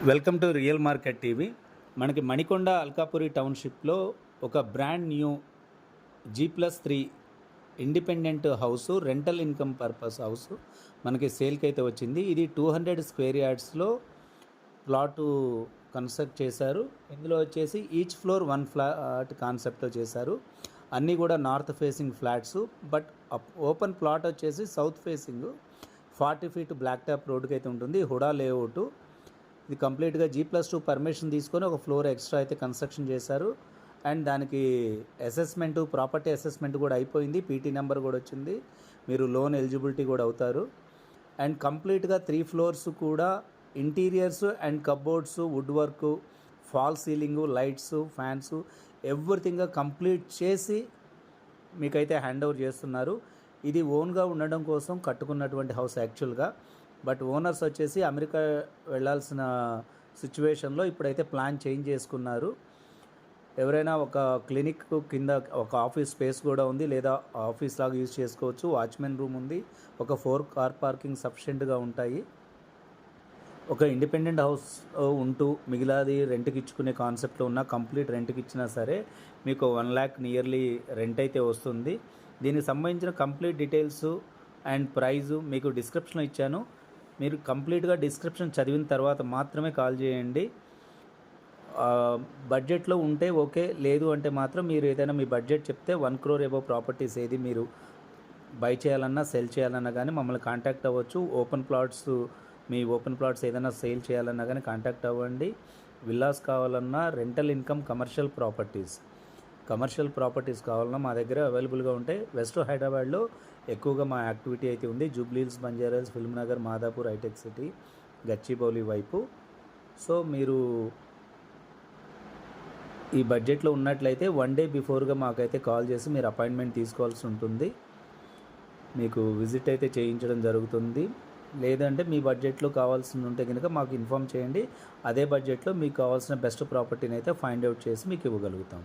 Welcome to real market TV. మనకి మణికొండ అల్కాపురి టౌన్షిప్లో ఒక brand new G+3 independent house, rental income purpose house మనకి సేల్కి అయితే వచ్చింది. ఇది 200 స్క్వేర్ యార్డ్స్లో ప్లాటు కన్స్ట్రక్ట్ చేశారు. ఇందులో వచ్చేసి ఈచ్ ఫ్లోర్ 1 ఫ్లాట్ కాన్సెప్ట్తో చేశారు. అన్నీ కూడా north facing flats, but open plot వచ్చేసి south facing 40 feet black top రోడ్కి అయితే ఉంటుంది. హుడా లేఅవుట్. ఇది కంప్లీట్గా G+2 పర్మిషన్ తీసుకొని ఒక ఫ్లోర్ ఎక్స్ట్రా అయితే కన్స్ట్రక్షన్ చేశారు. అండ్ దానికి అసెస్మెంటు, ప్రాపర్టీ అసెస్మెంట్ కూడా అయిపోయింది. పీటీ నెంబర్ కూడా వచ్చింది. మీరు లోన్ ఎలిజిబిలిటీ కూడా అవుతారు. అండ్ కంప్లీట్గా 3 ఫ్లోర్స్ కూడా interiors and cupboards, wood work, fall ceiling, lights, fans everything complete చేసి మీకైతే హ్యాండ్ ఓవర్ చేస్తున్నారు. ఇది ఓన్గా ఉండడం కోసం కట్టుకున్నటువంటి హౌస్ యాక్చువల్గా. బట్ ఓనర్స్ వచ్చేసి అమెరికా వెళ్ళాల్సిన సిచ్యువేషన్లో ఇప్పుడైతే ప్లాన్ చేంజ్ చేసుకున్నారు. ఎవరైనా ఒక క్లినిక్ కింద ఒక ఆఫీస్ స్పేస్ కూడా ఉంది, లేదా ఆఫీస్ లాగా యూజ్ చేసుకోవచ్చు. వాచ్మెన్ రూమ్ ఉంది. ఒక 4 కార్ పార్కింగ్ సఫిషియెంట్గా ఉంటాయి. ఒక ఇండిపెండెంట్ హౌస్ ఉంటూ మిగిలాది రెంట్కి ఇచ్చుకునే కాన్సెప్ట్లో ఉన్న కంప్లీట్ రెంట్కి ఇచ్చినా సరే మీకు 1 lakh నియర్లీ రెంట్ అయితే వస్తుంది. దీనికి సంబంధించిన కంప్లీట్ డీటెయిల్స్ అండ్ ప్రైజు మీకు డిస్క్రిప్షన్లో ఇచ్చాను. మీరు కంప్లీట్గా డిస్క్రిప్షన్ చదివిన తర్వాత మాత్రమే కాల్ చేయండి. బడ్జెట్లో ఉంటే ఓకే, లేదు అంటే మాత్రం మీరు ఏదైనా మీ బడ్జెట్ చెప్తే 1 crore అబోవ్ ప్రాపర్టీస్ ఏది మీరు బై చేయాలన్నా సెల్ చేయాలన్నా కానీ మమ్మల్ని కాంటాక్ట్ అవ్వచ్చు. మీ ఓపెన్ ప్లాట్స్ ఏదైనా సేల్ చేయాలన్నా కానీ కాంటాక్ట్ అవ్వండి. విల్లాస్ కావాలన్నా, రెంటల్ ఇన్కమ్, కమర్షియల్ ప్రాపర్టీస్ కావాలన్నా మా దగ్గర అవైలబుల్గా ఉంటాయి. వెస్ట్ హైదరాబాద్లో ఎక్కువగా మా యాక్టివిటీ అయితే ఉంది. జూబ్లీహిల్స్, బంజారాహిల్స్, ఫిల్మ్ నగర్, మాదాపూర్, హైటెక్ సిటీ, గచ్చిబౌలి వైపు. సో మీరు ఈ బడ్జెట్లో ఉన్నట్లయితే 1 day బిఫోర్గా మాకైతే కాల్ చేసి మీరు అపాయింట్మెంట్ తీసుకోవాల్సి ఉంటుంది. మీకు విజిట్ అయితే చేయించడం జరుగుతుంది. లేదంటే మీ బడ్జెట్లో కావాల్సి ఉంటే కనుక మాకు ఇన్ఫామ్ చేయండి. అదే బడ్జెట్లో మీకు కావాల్సిన బెస్ట్ ప్రాపర్టీని అయితే ఫైండ్ అవుట్ చేసి మీకు ఇవ్వగలుగుతాం.